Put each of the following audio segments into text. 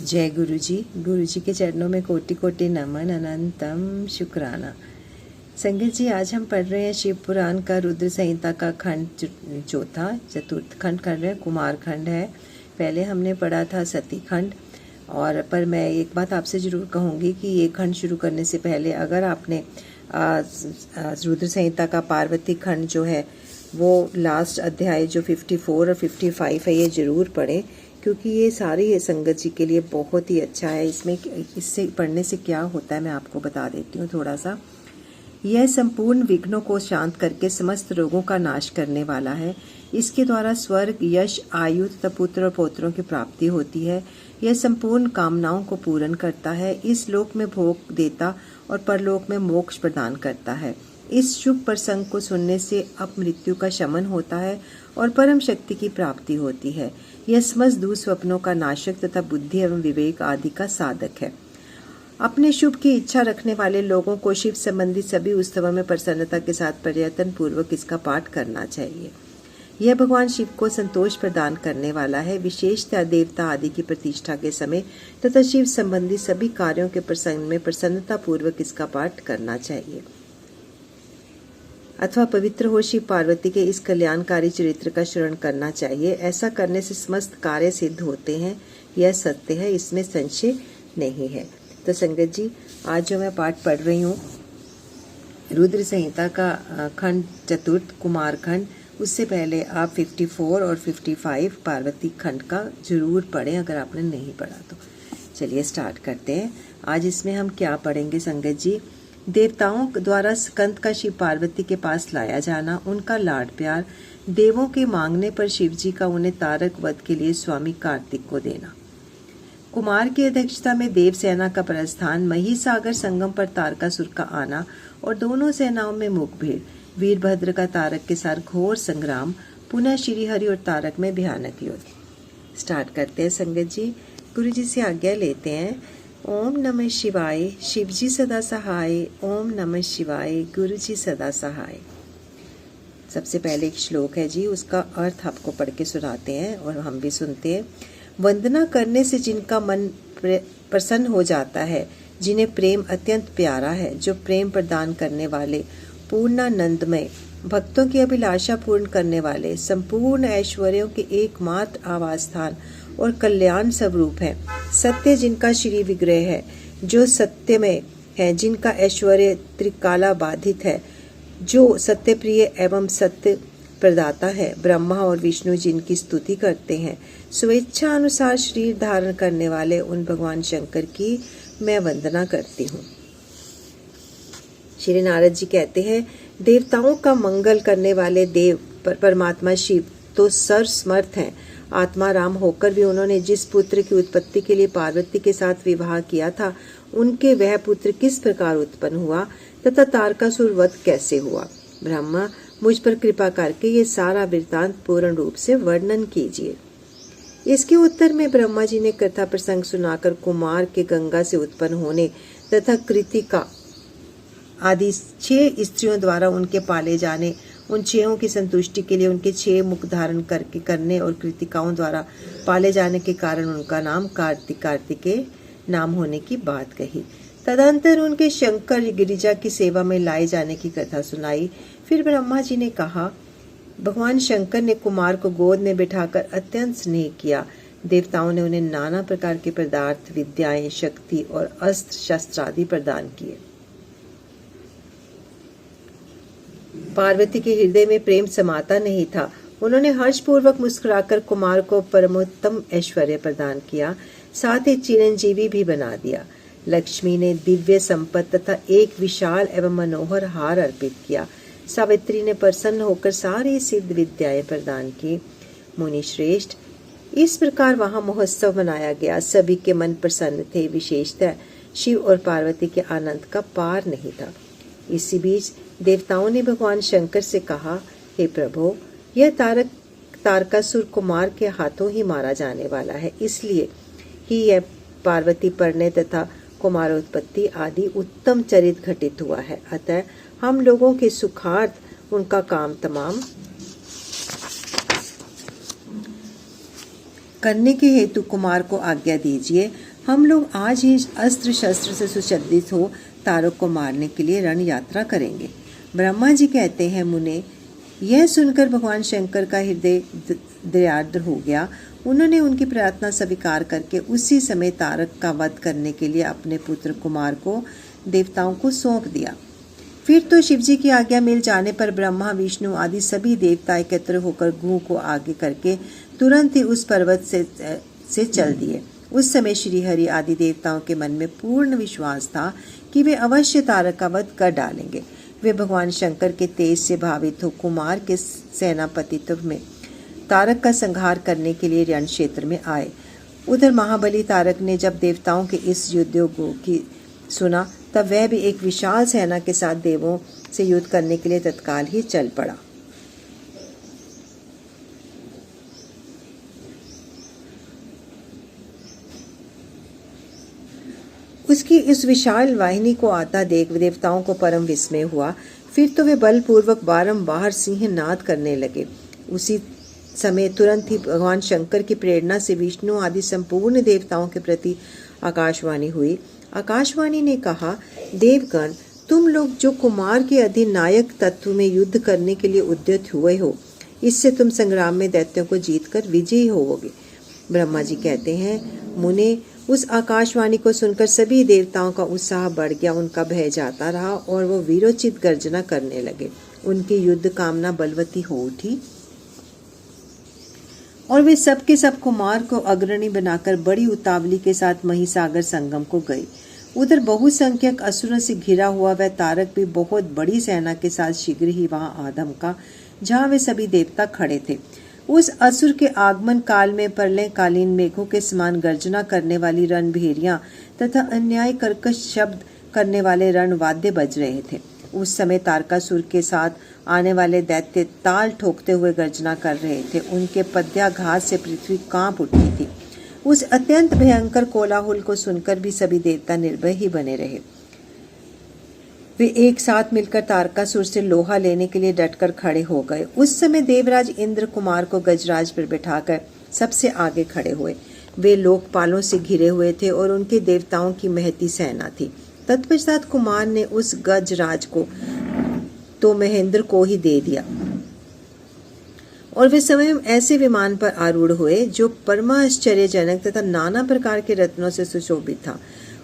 जय गुरु जी के चरणों में कोटि कोटि नमन, अनंतम शुक्राना। संगत जी, आज हम पढ़ रहे हैं शिव पुराण का रुद्र संहिता का खंड चौथा, चतुर्थ खंड कर रहे हैं, कुमार खंड है। पहले हमने पढ़ा था सती खंड। और पर मैं एक बात आपसे ज़रूर कहूँगी कि ये खंड शुरू करने से पहले अगर आपने रुद्र संहिता का पार्वती खंड जो है वो लास्ट अध्याय जो 54 और 55 है ये ज़रूर पढ़ें, क्योंकि ये सारी संगत जी के लिए बहुत ही अच्छा है। इससे पढ़ने से क्या होता है मैं आपको बता देती हूँ थोड़ा सा। यह संपूर्ण विघ्नों को शांत करके समस्त रोगों का नाश करने वाला है। इसके द्वारा स्वर्ग, यश, आयु तथा पुत्र और पौत्रों की प्राप्ति होती है। यह संपूर्ण कामनाओं को पूर्ण करता है। इस लोक में भोग देता और परलोक में मोक्ष प्रदान करता है। इस शुभ प्रसंग को सुनने से अपमृत्यु का शमन होता है और परम शक्ति की प्राप्ति होती है। यह समस्त दुस्वप्नों का नाशक तथा बुद्धि एवं विवेक आदि का साधक है। अपने शुभ की इच्छा रखने वाले लोगों को शिव संबंधी सभी उत्सवों में प्रसन्नता के साथ प्रयत्न पूर्वक इसका पाठ करना चाहिए। यह भगवान शिव को संतोष प्रदान करने वाला है। विशेषतः देवता आदि की प्रतिष्ठा के समय तथा शिव संबंधी सभी कार्यों के प्रसंग में प्रसन्नता पूर्वक इसका पाठ करना चाहिए अथवा पवित्र हो शिव पार्वती के इस कल्याणकारी चरित्र का श्रवण करना चाहिए। ऐसा करने से समस्त कार्य सिद्ध होते हैं। यह सत्य है, इसमें संशय नहीं है। तो संगत जी, आज जो मैं पाठ पढ़ रही हूँ रुद्र संहिता का खंड चतुर्थ कुमार खंड, उससे पहले आप 54 और 55 पार्वती खंड का जरूर पढ़ें अगर आपने नहीं पढ़ा तो। चलिए स्टार्ट करते हैं। आज इसमें हम क्या पढ़ेंगे संगत जी। देवताओं द्वारा स्कंद का शिव पार्वती के पास लाया जाना, उनका लाड प्यार, देवों के मांगने पर शिव जी का उन्हें तारक वध के लिए स्वामी कार्तिक को देना, कुमार की अध्यक्षता में देव सेना का प्रस्थान, महिसागर संगम पर तारकासुर का आना और दोनों सेनाओं में मुठभेड़, वीरभद्र का तारक के साथ घोर संग्राम, पुनः श्रीहरि और तारक में भयानक युद्ध। स्टार्ट करते हैं संगत जी। गुरु जी से आज्ञा लेते हैं। ओम नमः शिवाय, शिव जी सदा सहाय। ओम नमः शिवाय, गुरु जी सदा सहाय। सबसे पहले एक श्लोक है जी, उसका अर्थ आपको पढ़ के सुनाते हैं और हम भी सुनते हैं। वंदना करने से जिनका मन प्रसन्न हो जाता है, जिन्हें प्रेम अत्यंत प्यारा है, जो प्रेम प्रदान करने वाले, पूर्णानंदमय, भक्तों की अभिलाषा पूर्ण करने वाले, संपूर्ण ऐश्वर्यों के एकमात्र आवास स्थान और कल्याण स्वरूप है, सत्य जिनका श्री विग्रह है, जो सत्यमय है, जिनका ऐश्वर्य त्रिकाला बाधित है, जो सत्य प्रिय एवं सत्य प्रदाता है, ब्रह्मा और विष्णु जिनकी स्तुति करते हैं, स्वेच्छा अनुसार शरीर धारण करने वाले उन भगवान शंकर की मैं वंदना करती हूँ। श्री नारद जी कहते हैं, देवताओं का मंगल करने वाले देव परमात्मा शिव तो सर्वसमर्थ हैं। आत्मा राम होकर भी उन्होंने जिस पुत्र की उत्पत्ति के लिए पार्वती के साथ विवाह किया था, उनके वह पुत्र किस प्रकार उत्पन्न हुआ तथा तारकासुर वध कैसे हुआ। ब्रह्मा, मुझ पर कृपा करके ये सारा वृत्तांत पूर्ण रूप से वर्णन कीजिए। इसके उत्तर में ब्रह्मा जी ने कथा प्रसंग सुनाकर कुमार के गंगा से उत्पन्न होने तथा कृतिका आदि 6 स्त्रियों द्वारा उनके पाले जाने, उन 6 की संतुष्टि के लिए उनके 6 मुख धारण करने और कृतिकाओं द्वारा पाले जाने के कारण उनका नाम कार्तिकेय नाम होने की बात कही। तदंतर उनके शंकर गिरिजा की सेवा में लाए जाने की कथा सुनाई। फिर ब्रह्मा जी ने कहा, भगवान शंकर ने कुमार को गोद में बिठाकर अत्यंत स्नेह किया। देवताओं ने उन्हें नाना प्रकार के पदार्थ, विद्याएं, शक्ति और अस्त्र शस्त्र आदि प्रदान किए। पार्वती के हृदय में प्रेम समाता नहीं था। उन्होंने हर्षपूर्वक मुस्कुराकर कुमार को परमोत्तम ऐश्वर्य प्रदान किया, साथ ही चिरंजीवी भी बना दिया। लक्ष्मी ने दिव्य संपत्ति तथा एक विशाल एवं मनोहर हार अर्पित किया। सावित्री ने प्रसन्न होकर सारी सिद्ध विद्याएं प्रदान की। मुनि श्रेष्ठ, इस प्रकार वहां महोत्सव मनाया गया। सभी के मन प्रसन्न थे। विशेषतः शिव और पार्वती के आनंद का पार नहीं था। इसी बीच देवताओं ने भगवान शंकर से कहा, हे प्रभु, यह तारकासुर कुमार के हाथों ही मारा जाने वाला है, इसलिए ही यह पार्वती परने तथा कुमारोत्पत्ति आदि उत्तम चरित घटित हुआ है। अतः हम लोगों के सुखार्थ उनका काम तमाम करने के हेतु कुमार को आज्ञा दीजिए। हम लोग आज ही अस्त्र शस्त्र से सुसज्जित हो तारक को मारने के लिए रण यात्रा करेंगे। ब्रह्मा जी कहते हैं, मुने, यह सुनकर भगवान शंकर का हृदय दयार्द्र हो गया। उन्होंने उनकी प्रार्थना स्वीकार करके उसी समय तारक का वध करने के लिए अपने पुत्र कुमार को देवताओं को सौंप दिया। फिर तो शिवजी की आज्ञा मिल जाने पर ब्रह्मा, विष्णु आदि सभी देवता एकत्र होकर गुह को आगे करके तुरंत ही उस पर्वत से चल दिए। उस समय श्री हरि आदि देवताओं के मन में पूर्ण विश्वास था कि वे अवश्य तारक का वध कर डालेंगे। वे भगवान शंकर के तेज से भावित हो कुमार के सेनापतित्व में तारक का संहार करने के लिए रण क्षेत्र में आए। उधर महाबली तारक ने जब देवताओं के इस युद्ध की सुना, तब वह भी एक विशाल सेना के साथ देवों से युद्ध करने के लिए तत्काल ही चल पड़ा। उसकी इस विशाल वाहिनी को आता देख देवताओं को परम विस्मय हुआ। फिर तो वे बलपूर्वक बारंबार सिंहनाद करने लगे। उसी समय तुरंत ही भगवान शंकर की प्रेरणा से विष्णु आदि संपूर्ण देवताओं के प्रति आकाशवाणी हुई। आकाशवाणी ने कहा, देवगण, तुम लोग जो कुमार के अधिनायक तत्व में युद्ध करने के लिए उद्यत हुए हो, इससे तुम संग्राम में दैत्यों को जीतकर विजयी होवोगे। ब्रह्मा जी कहते हैं, मुने, उस आकाशवाणी को सुनकर सभी देवताओं का उत्साह बढ़ गया। उनका भय जाता रहा और वो वीरोचित गर्जना करने लगे। उनकी युद्ध कामना बलवती हो उठी और वे सब के सब कुमार को अग्रणी बनाकर बड़ी उतावली के साथ महिसागर संगम को गए। उधर बहुसंख्यक असुरों से घिरा हुआ वह तारक भी बहुत बड़ी सेना के साथ शीघ्र ही वहां आदम का, जहां वे सभी देवता खड़े थे। उस असुर के आगमन काल में प्रलयकालीन मेघों के समान गर्जना करने वाली रणभेरियां तथा अन्याय कर्कश शब्द करने वाले रणवाद्य बज रहे थे। उस समय तारकासुर के साथ आने वाले दैत्य ताल ठोकते हुए गर्जना कर रहे थे। उनके पद्याघात से पृथ्वी कांप उठी थी। उस अत्यंत भयंकर कोलाहल को सुनकर भी सभी देवता निर्भय ही बने रहे। वे एक साथ मिलकर तारकासुर से लोहा लेने के लिए डटकर खड़े हो गए। उस समय देवराज इंद्र कुमार को गजराज पर बैठाकर सबसे आगे खड़े हुए। वे लोकपालों से घिरे हुए थे और उनके देवताओं की महती सेना थी। तत्पश्चात कुमार ने उस गजराज को तो महेंद्र को ही दे दिया और वे स्वयं ऐसे विमान पर आरूढ़ हुए जो परमाश्चर्यजनक तथा नाना प्रकार के रत्नों से सुशोभित था।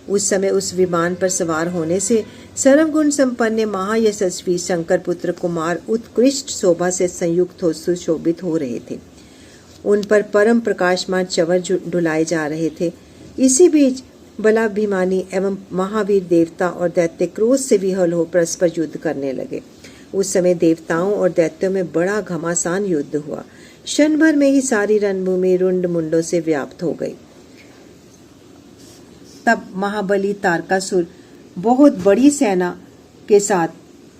उस समय उस विमान पर सवार होने से सर्वगुण संपन्न महायशस्वी शंकर पुत्र कुमार उत्कृष्ट शोभा से संयुक्त हो सुशोभित हो रहे थे। उन पर परम प्रकाशमान चवर डुलाए जा रहे थे। इसी बीच बलाभिमानी एवं महावीर देवता और दैत्य क्रोध से विहल हो परस्पर युद्ध करने लगे। उस समय देवताओं और दैत्यों में बड़ा घमासान युद्ध हुआ। क्षण भर में ही सारी रणभूमि रुंड मुंडों से व्याप्त हो गई। तब महाबली तारकासुर बहुत बड़ी सेना के साथ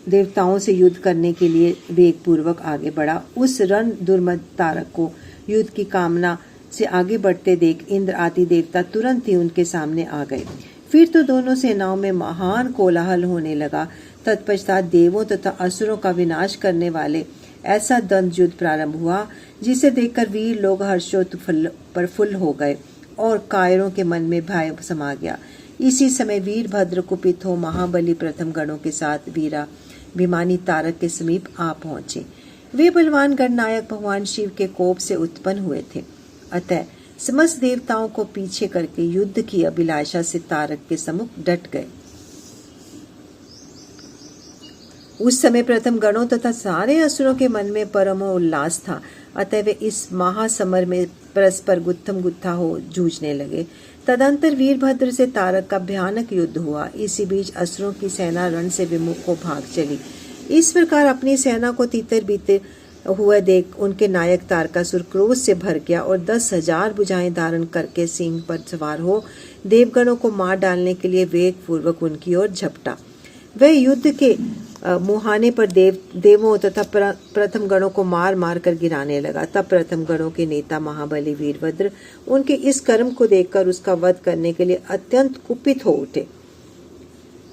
देवताओं से युद्ध करने के लिए वेगपूर्वक आगे बढ़ा। उस रण दुर्मद तारक को युद्ध की कामना से आगे बढ़ते देख इंद्र आदि देवता तुरंत ही उनके सामने आ गए। फिर तो दोनों सेनाओं में महान कोलाहल होने लगा। तत्पश्चात देवों तथा असुरों का विनाश करने वाले ऐसा द्वंद्व युद्ध प्रारंभ हुआ, जिसे देखकर वीर लोग हर्षोत्फुल्ल हो गए और कायरों के मन में भय समा गया। इसी समय वीरभद्र कुपित हो महाबली प्रथम गणों के साथ वीराभिमानी तारक के समीप आ पहुंचे। वे बलवान गणनायक भगवान शिव के कोप से उत्पन्न हुए थे। अतः समस्त देवताओं को पीछे करके युद्ध की अभिलाषा से तारक के सम्मुख डट गए। उस समय प्रथम गणों तथा सारे असुरों के मन में परम उल्लास था। अतः वे इस महासमर में परस्पर गुत्थम गुत्था हो जूझने लगे। तदंतर वीरभद्र से तारक का भयानक युद्ध हुआ। इसी बीच असुरों की सेना रण से विमुख को भाग चली। इस प्रकार अपनी सेना को तीतर बीतर हुआ देख उनके नायक तारकासुर क्रोध से भर गया और 10,000 भुजाएं धारण करके सिंह पर सवार हो देवगणों को मार डालने के लिए वेग पूर्वक उनकी ओर झपटा। वह युद्ध के मुहाने पर देवों तथा प्रथम गणों को मार मार कर गिराने लगा। तब प्रथम गणों के नेता महाबली वीरभद्र उनके इस कर्म को देखकर उसका वध करने के लिए अत्यंत कुपित हो उठे।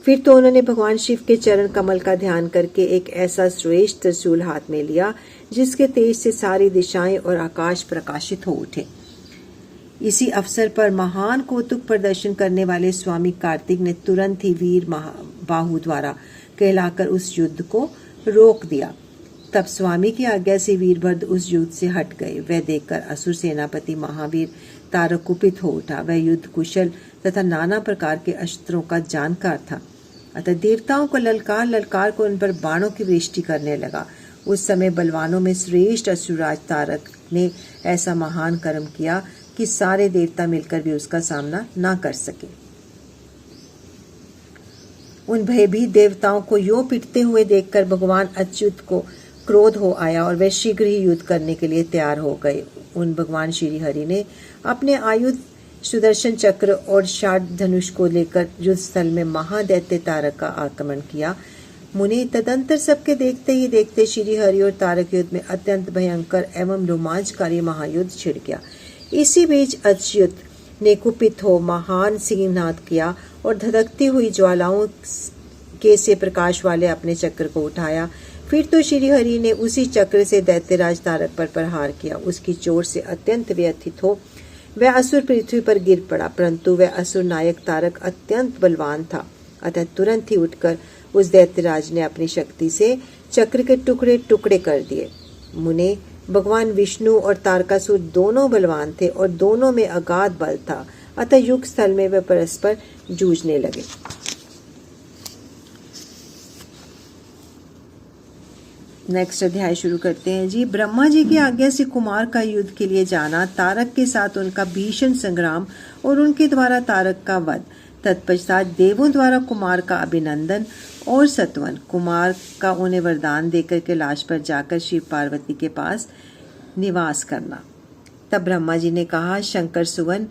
फिर तो उन्होंने भगवान शिव के चरण कमल का ध्यान करके एक ऐसा श्रेष्ठ त्रिशूल हाथ में लिया जिसके तेज से सारी दिशाएं और आकाश प्रकाशित हो उठे। इसी अवसर पर महान कौतुक प्रदर्शन करने वाले स्वामी कार्तिक ने तुरंत ही वीर बाहु द्वारा कहलाकर उस युद्ध को रोक दिया। तब स्वामी की आज्ञा से वीरभद्र उस युद्ध से हट गए। वह देखकर असुर सेनापति महावीर तारक कुपित हो उठा। वह युद्ध कुशल तथा नाना प्रकार के अस्त्रों का जानकार था, अतः देवताओं को ललकार को उन पर बाणों की वृष्टि करने लगा। उस समय बलवानों में श्रेष्ठ असुरराज तारक ने ऐसा महान कर्म किया कि सारे देवता मिलकर भी उसका सामना न कर सके। उन भयभीत देवताओं को यो पिटते हुए देखकर भगवान अच्युत को क्रोध हो आया और वे शीघ्र ही युद्ध करने के लिए तैयार हो गए। उन भगवान श्री हरि ने अपने आयुध सुदर्शन चक्र और शार्द धनुष को लेकर युद्ध स्थल में महादैत्य तारक का आक्रमण किया। मुनि तदंतर सबके देखते ही देखते श्री हरि और तारक युद्ध में अत्यंत भयंकर एवं रोमांचकारी महायुद्ध छिड़ गया। इसी बीच अच्युत ने कुपित हो महान सिंहनाद किया और धधकती हुई ज्वालाओं के से प्रकाश वाले अपने चक्र को उठाया। फिर तो श्री हरि ने उसी चक्र से दैत्यराज तारक पर प्रहार किया। उसकी चोट से अत्यंत व्यथित हो वह असुर पृथ्वी पर गिर पड़ा, परंतु वह असुर नायक तारक अत्यंत बलवान था, अतः तुरंत ही उठकर उस दैत्यराज ने अपनी शक्ति से चक्र के टुकड़े टुकड़े कर दिए। मुने भगवान विष्णु और तारकासुर दोनों बलवान थे और दोनों में अगाध बल था, अतः युद्ध स्थल में वे परस्पर जूझने लगे। नेक्स्ट अध्याय शुरू करते हैं जी। ब्रह्मा जी की आज्ञा से कुमार का युद्ध के लिए जाना, तारक के साथ उनका भीषण संग्राम और उनके द्वारा तारक का वध। तत्पश्चात देवों द्वारा कुमार का अभिनंदन और सत्वन। कुमार का उन्हें वरदान देकर कैलाश पर जाकर शिव पार्वती के पास निवास करना। तब ब्रह्मा जी ने कहा, शंकर सुवन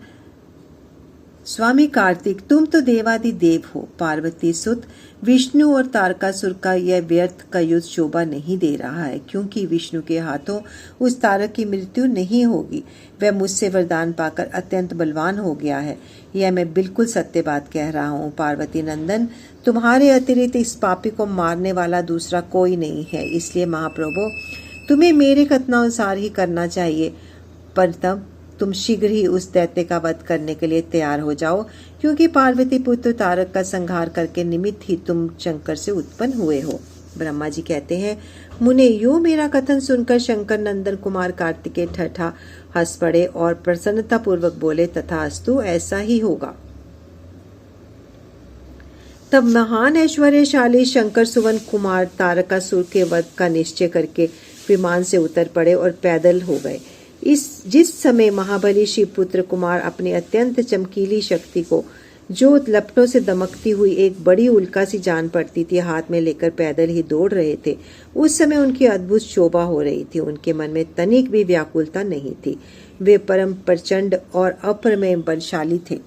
स्वामी कार्तिक, तुम तो देवादिदेव हो। पार्वती सुत विष्णु और तारकासुर का यह व्यर्थ का युद्ध शोभा नहीं दे रहा है, क्योंकि विष्णु के हाथों उस तारक की मृत्यु नहीं होगी। वह मुझसे वरदान पाकर अत्यंत बलवान हो गया है, यह मैं बिल्कुल सत्य बात कह रहा हूँ। पार्वती नंदन, तुम्हारे अतिरिक्त इस पापी को मारने वाला दूसरा कोई नहीं है, इसलिए महाप्रभु तुम्हें मेरे कथनानुसार ही करना चाहिए। पर तब तुम शीघ्र ही उस दैत्य का वध करने के लिए तैयार हो जाओ, क्योंकि पार्वती पुत्र तारक का संहार करके निमित्त ही तुम शंकर से उत्पन्न हुए हो। ब्रह्मा जी कहते हैं, मुने यो मेरा कथन सुनकर शंकर नंदन कुमार कार्तिकेय ठठा हंस पड़े और प्रसन्नता पूर्वक बोले, तथास्तु ऐसा ही होगा। तब महान ऐश्वर्यशाली शंकर सुवन कुमार तारकासुर के वध का निश्चय करके विमान से उतर पड़े और पैदल हो गए। जिस समय महाबली शिवपुत्र कुमार अपनी अत्यंत चमकीली शक्ति को, जो लपटों से दमकती हुई एक बड़ी उल्का सी जान पड़ती थी, हाथ में लेकर पैदल ही दौड़ रहे थे, उस समय उनकी अद्भुत शोभा हो रही थी। उनके मन में तनिक भी व्याकुलता नहीं थी। वे परम प्रचंड और अपरमेय बलशाली थे।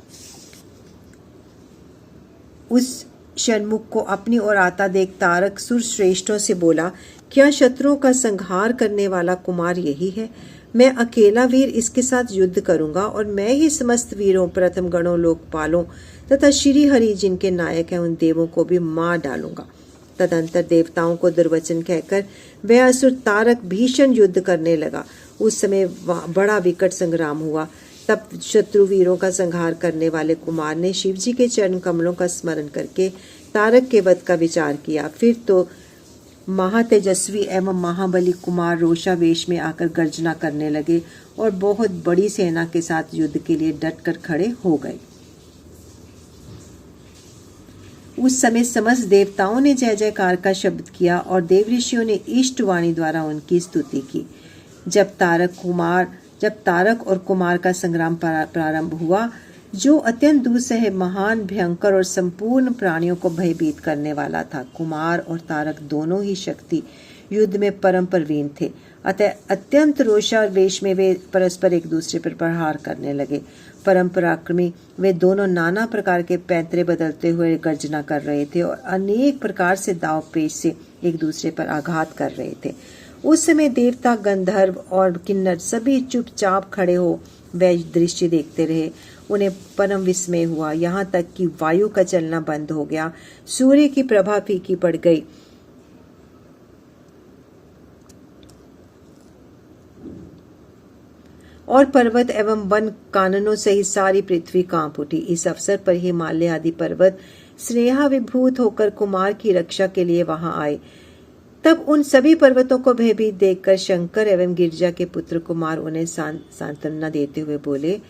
उस षणमुख को अपनी ओर आता देख तारक सुर श्रेष्ठों से बोला, क्या शत्रुओं का संहार करने वाला कुमार यही है? मैं अकेला वीर इसके साथ युद्ध करूंगा और मैं ही समस्त वीरों, प्रथम गणों, लोकपालों तथा श्री हरि जिनके नायक हैं उन देवों को भी मार डालूंगा। तदंतर देवताओं को दुर्वचन कहकर वह असुर तारक भीषण युद्ध करने लगा। उस समय बड़ा विकट संग्राम हुआ। तब शत्रु वीरों का संहार करने वाले कुमार ने शिव जी के चरण कमलों का स्मरण करके तारक के वध का विचार किया। फिर तो महातेजस्वी एवं महाबली कुमार रोषावेश में आकर गर्जना करने लगे और बहुत बड़ी सेना के साथ युद्ध के लिए डटकर खड़े हो गए। उस समय समस्त देवताओं ने जय जयकार का शब्द किया और देव ऋषियों ने इष्टवाणी द्वारा उनकी स्तुति की। जब तारक और कुमार का संग्राम प्रारंभ हुआ, जो अत्यंत दुस्सह, महान, भयंकर और संपूर्ण प्राणियों को भयभीत करने वाला था। कुमार और तारक दोनों ही शक्ति युद्ध में परम प्रवीण थे, अतः अत्यंत रोषावेश में वे परस्पर एक दूसरे पर प्रहार करने लगे। परम पराक्रमी वे दोनों नाना प्रकार के पैंतरे बदलते हुए गर्जना कर रहे थे और अनेक प्रकार से दाव पेच से एक दूसरे पर आघात कर रहे थे। उस समय देवता, गंधर्व और किन्नर सभी चुपचाप खड़े हो वह दृश्य देखते रहे। उन्हें परम विस्मय हुआ, यहाँ तक कि वायु का चलना बंद हो गया, सूर्य की प्रभा फीकी पड़ गई और पर्वत एवं वन काननों सहित सारी पृथ्वी कांप उठी। इस अवसर पर हिमालय आदि पर्वत स्नेहा विभूत होकर कुमार की रक्षा के लिए वहां आए। तब उन सभी पर्वतों को भयभीत देखकर शंकर एवं गिरिजा के पुत्र कुमार उन्हें सांत्वना देते हुए बोले,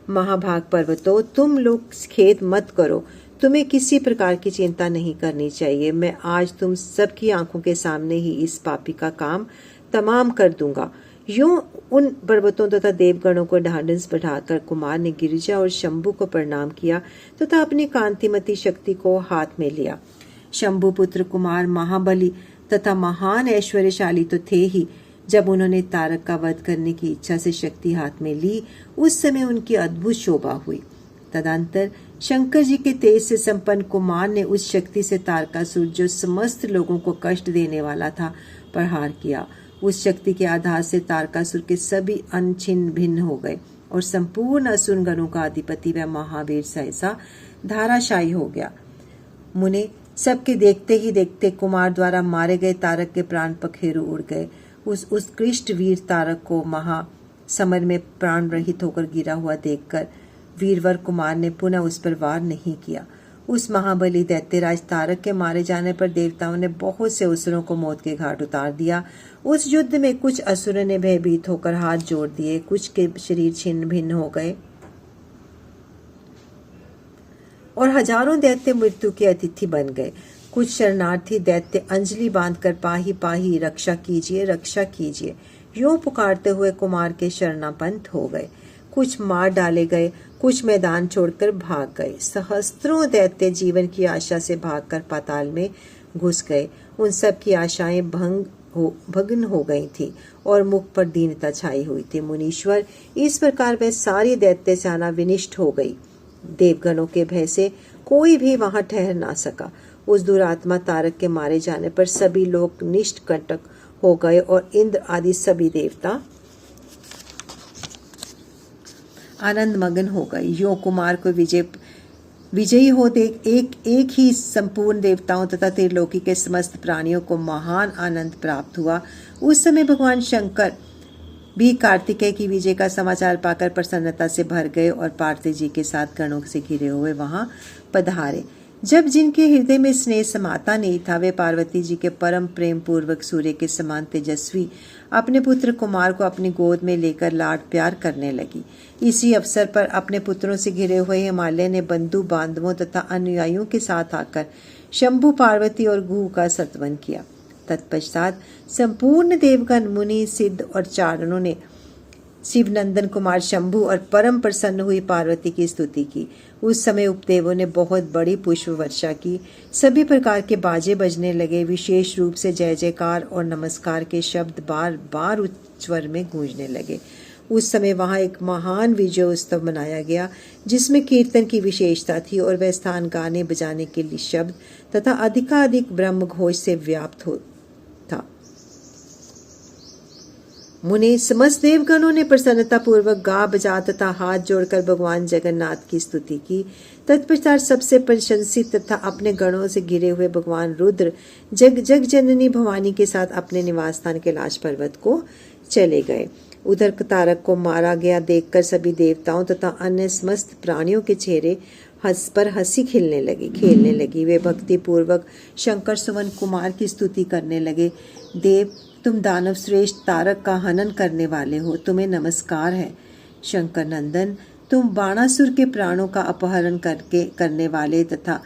महाभाग पर्वतों, तुम लोग खेद मत करो, तुम्हें किसी प्रकार की चिंता नहीं करनी चाहिए। मैं आज तुम सबकी आंखों के सामने ही इस पापी का काम तमाम कर दूंगा। यूं उन पर्वतों तथा देवगणों को ढांढस बढ़ाकर कुमार ने गिरिजा और शंभु को प्रणाम किया तथा अपनी कांतिमती शक्ति को हाथ में लिया। शंभु पुत्र कुमार महाबली तथा महान ऐश्वर्यशाली तो थे ही। जब उन्होंने तारक का वध करने की इच्छा से शक्ति हाथ में ली, उस समय उनकी अद्भुत शोभा हुई। तदंतर शंकर जी के तेज से संपन्न कुमार ने उस शक्ति से तारकासुर, जो समस्त लोगों को कष्ट देने वाला था, प्रहार किया। उस शक्ति के आधार से तारकासुर के सभी अंग छिन्न भिन्न हो गए और संपूर्ण असुर गणों का अधिपति व महावीर सहसा धाराशायी हो गया। मुने, सबके देखते ही देखते कुमार द्वारा मारे गए तारक के प्राण पखेरु उड़ गए। उस उत्कृष्ट वीर तारक को महासमर में प्राण रहित होकर गिरा हुआ देखकर वीरवर कुमार ने पुनः उस पर वार नहीं किया। उस महाबली दैत्यराज तारक के मारे जाने पर देवताओं ने बहुत से असुरों को मौत के घाट उतार दिया। उस युद्ध में कुछ असुरों ने भयभीत होकर हाथ जोड़ दिए, कुछ के शरीर छिन्न भिन्न हो गए और हजारों दैत्य मृत्यु के अतिथि बन गए। कुछ शरणार्थी दैत्य अंजलि बांधकर पाही पाही रक्षा कीजिए, रक्षा कीजिए यूं पुकारते हुए कुमार के शरणापन्न हो गए। कुछ मार डाले गए, कुछ मैदान छोड़कर भाग गए। सहस्त्रों दैत्य जीवन की आशा से भागकर पाताल में घुस गए। उन सब की आशाएं भग्न हो गई थी और मुख पर दीनता छाई हुई थी। मुनीश्वर, इस प्रकार वह सारी दैत्य सेना विनिष्ट हो गई। देवगणों के भय से कोई भी वहां ठहर ना सका। उस दुरात्मा तारक के मारे जाने पर सभी लोग निष्कंटक हो गए और इंद्र आदि सभी देवता आनंद मगन हो गए। यो कुमार को विजयी हो देख एक ही संपूर्ण देवताओं तथा त्रिलोकी के समस्त प्राणियों को महान आनंद प्राप्त हुआ। उस समय भगवान शंकर भी कार्तिकेय की विजय का समाचार पाकर प्रसन्नता से भर गए और पार्थिव जी के साथ गणों से घिरे हुए वहां पधारे। जब जिनके हृदय में स्नेह समाता नहीं था, वे पार्वती जी के परम प्रेम पूर्वक सूर्य के समान तेजस्वी अपने पुत्र कुमार को अपनी गोद में लेकर लाड प्यार करने लगी। इसी अवसर पर अपने पुत्रों से घिरे हुए हिमालय ने बंधु बांधवों तथा अनुयायियों के साथ आकर शंभु, पार्वती और गुह का सत्वन किया। तत्पश्चात संपूर्ण देवगण, मुनि, सिद्ध और चारणों ने शिवनंदन कुमार शंभु और परम प्रसन्न हुई पार्वती की स्तुति की। उस समय उपदेवों ने बहुत बड़ी पुष्प वर्षा की। सभी प्रकार के बाजे बजने लगे। विशेष रूप से जय जयकार और नमस्कार के शब्द बार बार उच्च स्वर में गूंजने लगे। उस समय वहां एक महान विजय उत्सव मनाया गया, जिसमें कीर्तन की विशेषता थी और वह स्थान गाने बजाने के लिए शब्द तथा अधिकाधिक ब्रह्म घोष से व्याप्त था। मुने, समस्त देवगणों ने प्रसन्नता पूर्वक गा बजा तथा हाथ जोड़कर भगवान जगन्नाथ की स्तुति की। तत्पश्चात सबसे प्रशंसित तथा अपने गणों से घिरे हुए भगवान रुद्र जग जननी भवानी के साथ अपने निवास स्थान कैलाश पर्वत को चले गए। उधर तारक को मारा गया देखकर सभी देवताओं तथा अन्य समस्त प्राणियों के चेहरे पर हंसी खेलने लगी। वे भक्ति पूर्वक शंकर सुवन कुमार की स्तुति करने लगे। देव, तुम दानव श्रेष्ठ तारक का हनन करने वाले हो, तुम्हें नमस्कार है। शंकर नंदन, तुम बाणासुर के प्राणों का अपहरण करने वाले तथा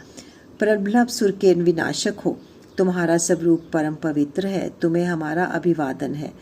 प्रबलासुर के विनाशक हो। तुम्हारा स्वरूप परम पवित्र है, तुम्हें हमारा अभिवादन है।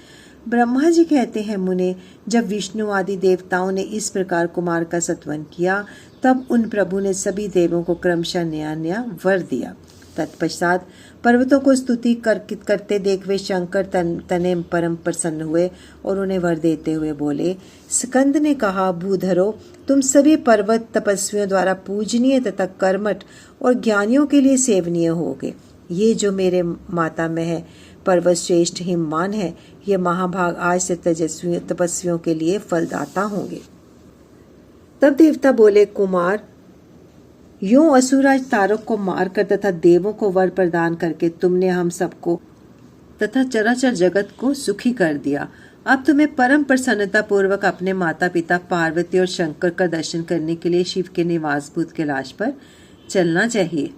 ब्रह्मा जी कहते हैं, मुने, जब विष्णु आदि देवताओं ने इस प्रकार कुमार का सत्वन किया, तब उन प्रभु ने सभी देवों को क्रमशः नया नया वर दिया। तत्पश्चात पर्वतों को स्तुति करते देख वे शंकर तने परम प्रसन्न हुए और उन्हें वर देते हुए बोले। स्कंद ने कहा, भूधरो, तुम सभी पर्वत तपस्वियों द्वारा पूजनीय तथा कर्मठ और ज्ञानियों के लिए सेवनीय होगे। ये जो मेरे माता में है पर्वत श्रेष्ठ हिममान है, ये महाभाग आज से तपस्वियों के लिए फलदाता होंगे। तब देवता बोले, कुमार, यूं असुराज तारक को मारकर तथा देवों को वर प्रदान करके तुमने हम सबको तथा चराचर जगत को सुखी कर दिया। अब तुम्हें परम प्रसन्नता पूर्वक अपने माता पिता पार्वती और शंकर का दर्शन करने के लिए शिव के निवास भूत कैलाश पर चलना चाहिए।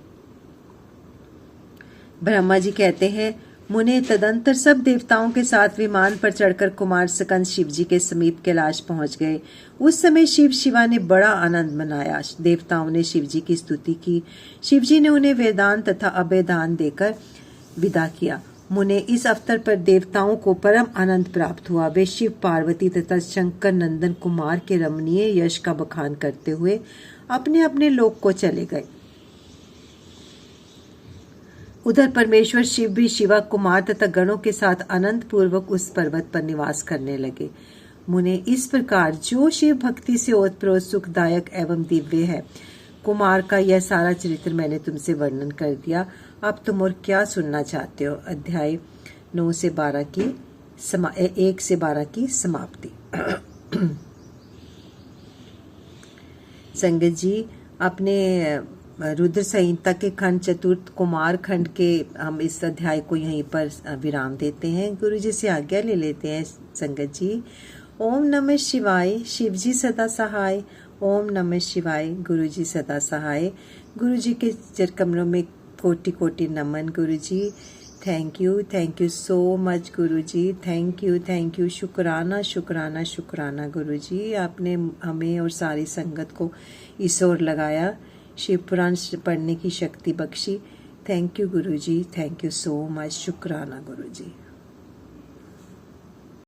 ब्रह्मा जी कहते हैं, मुने तदंतर सब देवताओं के साथ विमान पर चढ़कर कुमार स्कंद शिव जी के समीप कैलाश पहुंच गए। उस समय शिव शिवा ने बड़ा आनंद मनाया। देवताओं ने शिव जी की स्तुति की। शिव जी ने उन्हें वेदान तथा अभयदान देकर विदा किया। मुने इस अवसर पर देवताओं को परम आनंद प्राप्त हुआ। वे शिव पार्वती तथा शंकर नंदन कुमार के रमणीय यश का बखान करते हुए अपने अपने लोक को चले गए। उधर परमेश्वर शिव भी शिवा कुमार तथा गणों के साथ आनंद पूर्वक उस पर्वत पर निवास करने लगे। मुने इस प्रकार जो शिव भक्ति से ओतप्रोत सुखदायक एवं दिव्य है, कुमार का यह सारा चरित्र मैंने तुमसे वर्णन कर दिया। अब तुम और क्या सुनना चाहते हो? अध्याय 9 से 12 की 1 से 12 की समाप्ति। संगत जी, अपने रुद्र संहिता के खंड चतुर्थ कुमार खंड के हम इस अध्याय को यहीं पर विराम देते हैं। गुरु जी से आज्ञा ले लेते हैं। संगत जी, ओम नमः शिवाय। शिव जी सदा सहाय। ओम नमः शिवाय। गुरु जी सदा सहाय। गुरु जी के चरणकमलों में कोटि कोटि नमन। गुरु जी thank you so much. Guru ji thank you. शुक्राना शुक्राना शुक्राना। गुरु जी, आपने हमें और सारी संगत को इस ओर लगाया, शिव पुराण पढ़ने की शक्ति Bakshi. Thank you Guru ji, thank you so much. शुक्राना गुरु जी।